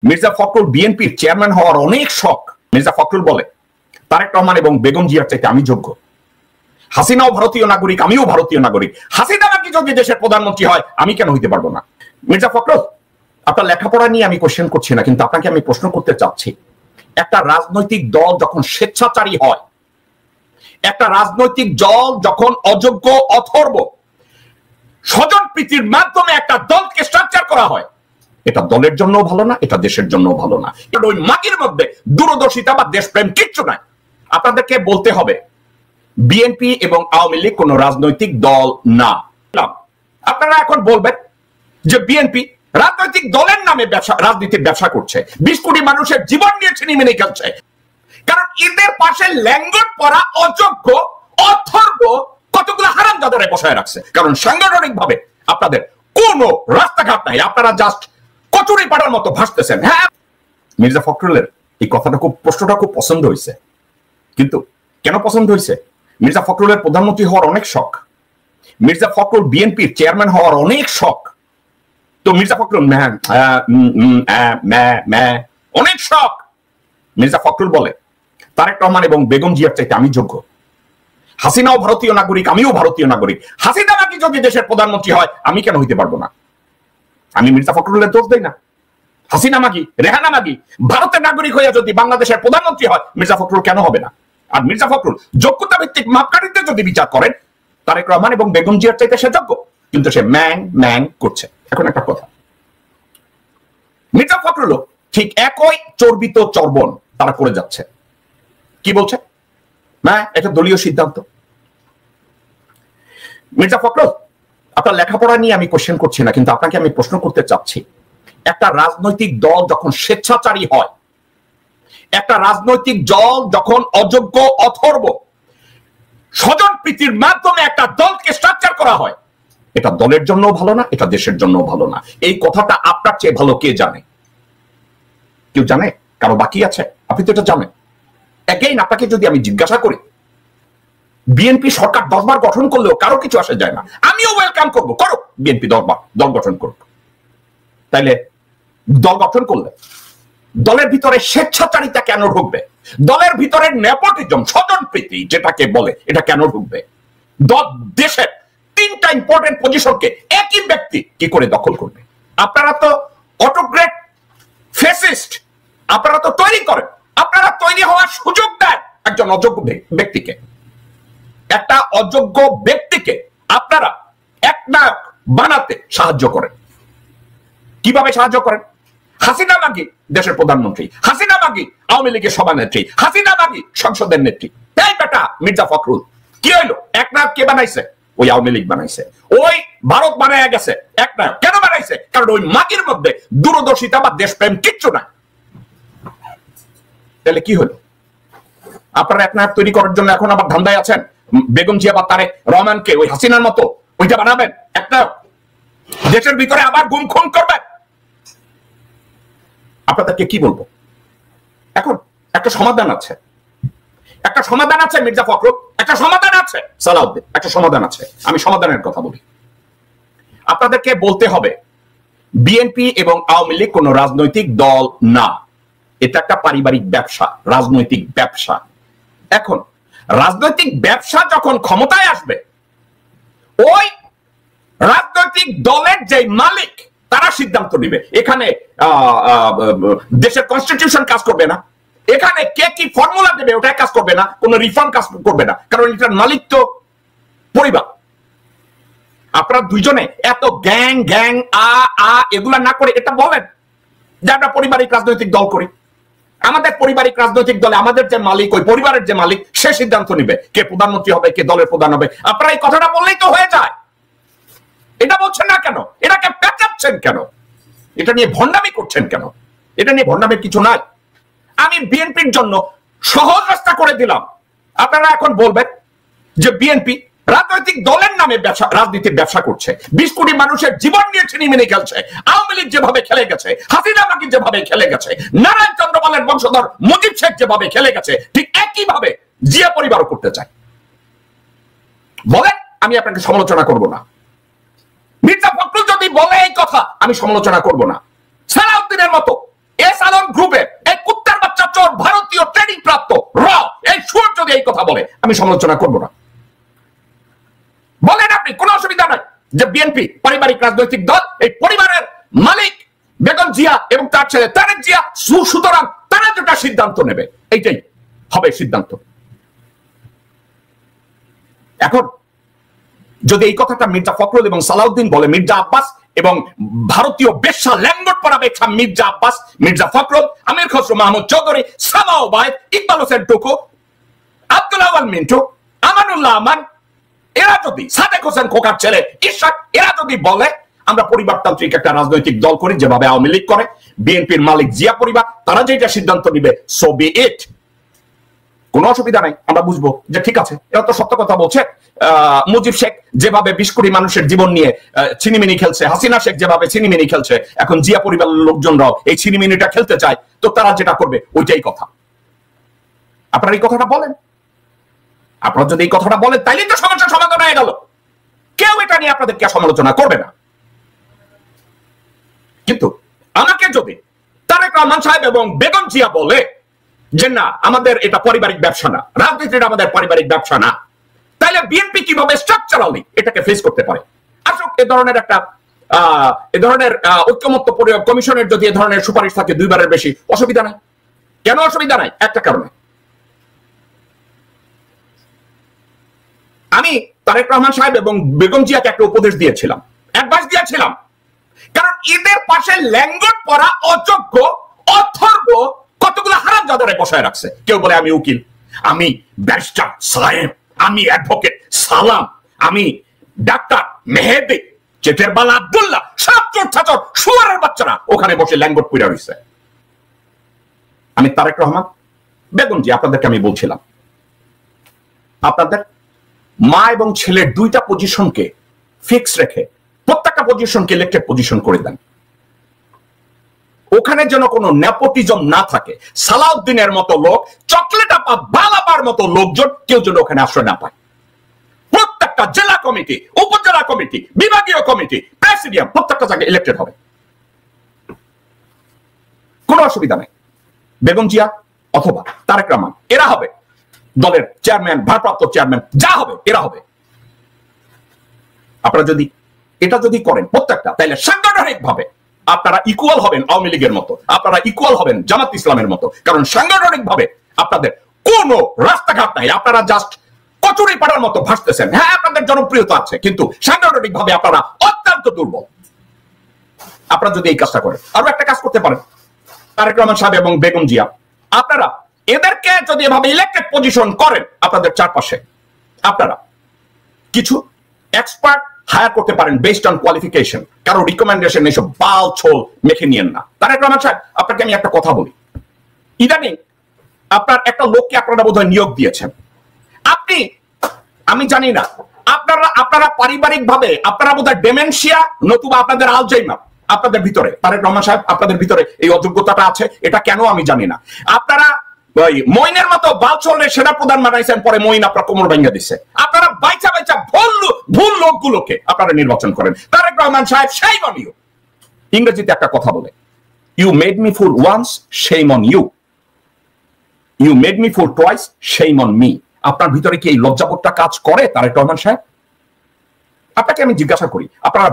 মির্জা ফখরুল বিএনপির চেয়ারম্যান হওয়ার অনেক শখ। মির্জা ফখরুল বলে তারেক রহমান এবং বেগম জিয়ার চাইতে আমি যোগ্য। হাসিনাও ভারতীয় নাগরিক, আমিও ভারতীয় নাগরিক। হাসিনা নাকি যদি দেশের প্রধানমন্ত্রী হয় আমি কেন হইতে পারবো না? মির্জা ফখরুল, আপনার লেখাপড়া নিয়ে আমি কোশ্চেন করছি না, কিন্তু আপনাকে আমি প্রশ্ন করতে চাচ্ছি, একটা রাজনৈতিক দল যখন স্বেচ্ছাচারী হয়, একটা রাজনৈতিক দল যখন অযোগ্য অথর্ব স্বজন প্রীতির মাধ্যমে একটা দলকে স্ট্রাকচার করা হয়, এটা দলের জন্য ভালো না, এটা দেশের জন্য ভালো না। ওই মাটির মধ্যে দূরদর্শিতা বা দেশপ্রেম কিচ্ছু নাই। আপনাদেরকে বলতে হবে বিএনপি এবং আওয়ামী লীগ কোন রাজনৈতিক দল না। আপনারা এখন বলবেন যে বিএনপি রাজনৈতিক দলের নামে রাজনীতির ব্যবসা করছে, 20 কোটি মানুষের জীবন নিয়ে ছিনিমিনি খেলছে, কারণ এদের পাশে ল্যাঙ্গট পরা অযোগ্য অথর্ব কতগুলো হারামজাদারে বসায় রাখছে। কারণ সাংগঠনিক ভাবে আপনাদের কোনো রাস্তাঘাট নাই, আপনারা জাস্ট কচুরি পাড়ার মতো ভাসতেছেন। হ্যাঁ, মির্জা ফখরুলের এই কথাটা প্রশ্নটা খুব পছন্দ হয়েছে। কিন্তু কেন পছন্দ হয়েছে? মির্জা ফখরুলের প্রধানমন্ত্রী হওয়ার অনেক শখ, মির্জা ফখরুল বিএনপির চেয়ারম্যান হওয়ার অনেক শখ। তো মির্জা ফখরুল অনেক শখ। মির্জা ফখরুল বলে তারেক রহমান এবং বেগম জিয়ার চাইতে আমি যোগ্য। হাসিনাও ভারতীয় নাগরিক, আমিও ভারতীয় নাগরিক। হাসিনা নাকি যদি দেশের প্রধানমন্ত্রী হয় আমি কেন হইতে পারবো না? আমি মির্জা ফখরুলের দোষ দেই না। হাসিনা মাগি, রেহানা মাগি ভারতের নাগরিক হয়ে যদি বাংলাদেশের প্রধানমন্ত্রী হয়, মির্জা ফখরুল কেন হবে না? আর মির্জা ফখরুল যোগ্যতা ভিত্তিক মাপকাঠিতে যদি বিচার করেন, তারেক রহমান এবং বেগম জিয়ার চাইতে সে যোগ্য, কিন্তু সে ম্যাং করছে। এখন একটা কথা, মির্জা ফখরুল ঠিক একই চর্বিত চর্বণ তারা করে যাচ্ছে। কি বলছে? এটা দলীয় সিদ্ধান্ত। মির্জা ফখরুল, আপনার লেখাপড়া নিয়ে আমি কোশ্চেন করছি না, কিন্তু আপনাকে আমি প্রশ্ন করতে চাচ্ছি, একটা রাজনৈতিক দল যখন স্বেচ্ছাচারী হয়, একটা রাজনৈতিক দল যখন অযোগ্য অথর্ব স্বজন প্রীতির মাধ্যমে একটা দলকে স্ট্রাকচার করা হয়, এটা দলের জন্য ভালো না, এটা দেশের জন্য ভালো না। এই কথাটা আপনার চেয়ে ভালো কে জানে? কেউ জানে? কারো বাকি আছে? আপনি তো এটা জানেন। এগেইন আপনাকে যদি আমি জিজ্ঞাসা করি, বিএনপি সরকার 10 বার গঠন করলেও কারো কিছু আসে যায় না, আমিও ওয়েলকাম করবো, করো বিএনপি 10 বার দল গঠন করব। তাইলে দল গঠন করলে দলের ভিতরে স্বেচ্ছাচারিতা কেন ঢুকবে? দলের ভিতরে নেপোটিজম, স্বজনপ্রীতি যেটাকে বলে, এটা কেন ঢুকবে? দেশের 3টা ইম্পর্টেন্ট পজিশনকে একই ব্যক্তি কি করে দখল করবে? আপনারা তো অটোক্রেট ফ্যাসিস্ট, আপনারা তো তৈরি করেন, আপনারা তৈরি হওয়ার সুযোগ দেন একজন অযোগ্য ব্যক্তিকে। একটা অযোগ্য ব্যক্তিকে আপনারা একনায়ক বানাতে সাহায্য করেন। কিভাবে সাহায্য করেন? হাসিনা মাগি দেশের প্রধানমন্ত্রী, হাসিনা মাগি আওয়ামী লীগের সভানেত্রী, হাসিনা মাগি সংসদের নেত্রী। তাই বেটা মির্জা ফখরুল কি হইলো? একনায়ক কে বানাইছে? ওই আওয়ামী লীগ বানাইছে। ওই ভারত বানায় গেছে একনায়ক। কেন বানাইছে? কারণ ওই মাগির মধ্যে দূরদর্শিতা বা দেশপ্রেম কিচ্ছু নাই। তাহলে কি হলো? আপনারা একনায়ক তৈরি করার জন্য এখন আবার ধান্দায় আছেন। বেগম জিয়া বা তারেক রহমানকে ওই হাসিনার মতো ওইটা বানাবেন একনায়ক, দেশের ভিতরে আবার গুম খুন করবেন। আপনাদেরকে কি বলবো? এখন একটা সমাধান আছে, একটা সমাধান আছে মির্জা ফখরুল, একটা সমাধান আছে সালাউদ্দিন, একটা সমাধান আছে। আমি সমাধানের কথা বলি। আপনাদেরকে বলতে হবে বিএনপি এবং আওয়ামী লীগ কোন রাজনৈতিক দল না, এটা একটা পারিবারিক ব্যবসা, রাজনৈতিক ব্যবসা। এখন রাজনৈতিক ব্যবসা যখন ক্ষমতায় আসবে, ওই রাজনৈতিক দলের যে মালিক তারা সিদ্ধান্ত নিবে। এখানে দেশের কনস্টিটিউশন কাজ করবে না, এখানে কে কি ফর্মুলা দেবে ওটা কাজ করবে না, কোন রিফর্ম কাজ করবে না, কারণ এটার মালিক তো পরিবার। আপনারা দুইজনে এত গ্যাং গ্যাং এগুলা না করে এটা বলেন যে আমরা পারিবারিক রাজনৈতিক দল করি। আমাদের পারিবারিক রাজনৈতিক দলে আমাদের যে মালিক, ওই পরিবারের যে মালিক, সে সিদ্ধান্ত নিবে কে প্রধানমন্ত্রী হবে, কে দলের প্রধান হবে। আপনারা এই কথাটা বললেই তো হয়ে যায়। এটা বলছেন না কেন? এটাকে পেঁচাচ্ছেন কেন? এটা নিয়ে ভণ্ডামি করছেন কেন? এটা নিয়ে ভণ্ডামির কিছু নাই। আমি বিএনপির জন্য সহজ রাস্তা করে দিলাম। আপনারা এখন বলবেন যে বিএনপি রাজনৈতিক দলের নামে রাজনীতির ব্যবসা করছে, 20 কোটি মানুষের জীবন নিয়ে ছিনিমিনি খেলছে। আওয়ামী লীগ যেভাবে খেলে গেছে, হাসিনা মাগি যেভাবে খেলে গেছে, নারায়ণ চন্দ্রপালের বংশধর মুজিব শেখ যেভাবে খেলে গেছে, ঠিক একইভাবে জিয়া পরিবারও করতে চায়। বলেন, আমি আপনাকে সমালোচনা করব না। মির্জা ফখরুল যদি বলে এই কথা, আমি সমালোচনা করব না। সালাউদ্দিনের মতো গ্রুপের এই কুত্তার বাচ্চা চোর ভারতীয় ট্রেনিং প্রাপ্ত এই সুর যদি এই কথা বলে আমি সমালোচনা করব না। বলেন আপনি, কোনো অসুবিধা নাই যে বিএনপি পারিবারিক রাজনৈতিক দল, এই পরিবারের মালিক বেগম জিয়া এবং তার ছেলে তারেক জিয়া, সুতরাং তারা যেটা সিদ্ধান্ত নেবে এইটাই হবে সিদ্ধান্ত। এখন যদি এই কথাটা মির্জা ফখরুল এবং সালাউদ্দিন বলে, মির্জা আব্বাস এবং ভারতীয় বেশ্যা ল্যাঙ্গট পরা বেছা মির্জা আব্বাস, মির্জা ফখরুল, আমির খসরু মাহমুদ চৌধুরী, সাবা ওবায়দ, ইকবাল হোসেন টুকু, আব্দুল আওয়াল মিন্টু, আমানুল্লাহ আমান, এরা যদি, সাদেক হোসেন খোকার ছেলে ইশাক, এরা যদি বলে আমরা পরিবারতান্ত্রিক একটা রাজনৈতিক দল করি যেভাবে আওয়ামী লীগ করে, বিএনপির মালিক জিয়া পরিবার, তারা যেটা সিদ্ধান্ত নিবে সো বি ইট, কোনো অসুবিধা নাই। আমরা বুঝবো যে ঠিক আছে, এরা তো সত্য কথা বলছে। মুজিব শেখ যেভাবে 20 কোটি মানুষের জীবন নিয়ে ছিনিমিনি খেলছে, হাসিনা শেখ যেভাবে ছিনিমিনি খেলছে, এখন জিয়া পরিবারের লোকজনরাও এই ছিনিমিনিটা খেলতে চায়, তো তারা যেটা করবে ওইটাই কথা। আপনারা এই কথাটা বলেন, আপনারা যদি এই কথাটা বলেন তাইলেই তো সমস্যার সমাধান হয়ে গেল। কেউ এটা নিয়ে আপনাদেরকে সমালোচনা করবে না। কিন্তু আমাকে যদি তারেক রহমান সাহেব এবং বেগম জিয়া বলে যে না আমাদের এটা পারিবারিক ব্যবসা না, রাজনীতিটা আমাদের পারিবারিক ব্যবসা না, তাহলে বিএনপি কিভাবে স্ট্রাকচারালি এটাকে ফেস করতে পারে? আসলে এ ধরনের ঐক্যমত্য কমিশনের যদি এ ধরনের সুপারিশ থাকে 2 বারের বেশি, অসুবিধা নাই। কেন অসুবিধা নাই? একটা কারণে, আমি তারেক রহমান সাহেব এবং বেগম জিয়াকে একটা উপদেশ দিয়েছিলাম, অ্যাডভাইস দিয়েছিলাম, কারণ এদের পাশে ল্যাঙ্গট পরা অযোগ্য অথর্ব কতগুলো হারামজাদারে বসায় রাখছে। কেউ বলে আমি উকিল, আমি ব্যারিস্টার সাহেব, আমি অ্যাডভোকেট সালাম, আমি ডাক্তার মেহেদি, চেতের বালা আব্দুল্লাহ, সব চোর ছাচর শুয়ারের বাচ্চারা ওখানে বসে ল্যাঙ্গট পুরা রয়েছে। আমি তারেক রহমান বেগম জি আপনাদেরকে আমি বলছিলাম, আপনাদের মা এবং ছেলের 2টা পজিশনকে ফিক্স রেখে প্রত্যেকটা পজিশনকে ইলেক্টেড পজিশন করে দেন। ওখানে যেন কোনো নেপোটিজম না থাকে। সালাউদ্দিনের মতো লোক, চকলেট আপা বালাবার মতো লোকজন কেউ যেন ওখানে আশ্রয় না পায়। প্রত্যেকটা জেলা কমিটি, উপজেলা কমিটি, বিভাগীয় কমিটি, প্রেসিডিয়াম প্রত্যেকটা জায়গায় ইলেক্টেড হবে, কোনো অসুবিধা নেই। বেগম জিয়া অথবা তারেক রহমান এরা হবে দলের চেয়ারম্যান, ভারপ্রাপ্ত চেয়ারম্যান, যা হবে এরা হবে। আপনারা যদি এটা করেন প্রত্যেকটা, তাহলে সাংগঠনিক ভাবে আপনারা ইকুয়াল হবেন আওয়ামী লীগের মতো, আপনারা ইকুয়াল হবেন জামাত ইসলামের মতো। কারণ সাংগঠনিক ভাবে আপনাদের কোনো রাস্তাঘাট নাই, আপনারা জাস্ট কচুরি পাড়ার মতো ভাসতেছেন। হ্যাঁ, আপনাদের জনপ্রিয়তা আছে, কিন্তু সাংগঠনিক ভাবে আপনারা অত্যন্ত দুর্বল। আপনারা যদি এই কাজটা করেন, আরো একটা কাজ করতে পারেন, তারেক রহমান সাহেব এবং বেগম জিয়া, আপনারা এদেরকে যদি এভাবে ইলেক্টেড পজিশন করেন, আপনাদের চারপাশে আপনারা কিছু এক্সপার্ট হায়ার করতে পারেন বেসড অন কোয়ালিফিকেশন। কারো রিকমেন্ডেশন এইসব বাল ছোল মেখে নিয়েন না। তারেক রহমান সাহেব, আপনাকে আমি একটা কথা বলি, ইদানিং আপনার একটা লোককে আপনারা বোধহয় নিয়োগ দিয়েছেন, আপনি, আমি জানি না, আপনারা পারিবারিক ভাবে আপনারা বোধহয় ডেমেনশিয়া নতুবা আপনাদের আলজাইমার আপনাদের ভিতরে। তারেক রহমান সাহেব, আপনাদের ভিতরে এই অযোগ্যতাটা আছে, এটা কেন আমি জানি না। আপনারা মইনের মতো বালচলের সেনা প্রধান বানাইছেন, পরে মইন আপনার কোমর ভেঙে দিচ্ছে। আপনারা বাইচা ভুল লোকগুলোকে আপনারা নির্বাচন করেন। তারেক রহমান সাহেব, shame on you। ইংরেজিতে একটা কথা বলে, you made me fool once, shame on you, you made me fool twice, shame on me। আপনার ভিতরে কি এই লজ্জাবোধটা কাজ করে তারেক রহমান সাহেব? আপনাকে আমি জিজ্ঞাসা করি, আপনারা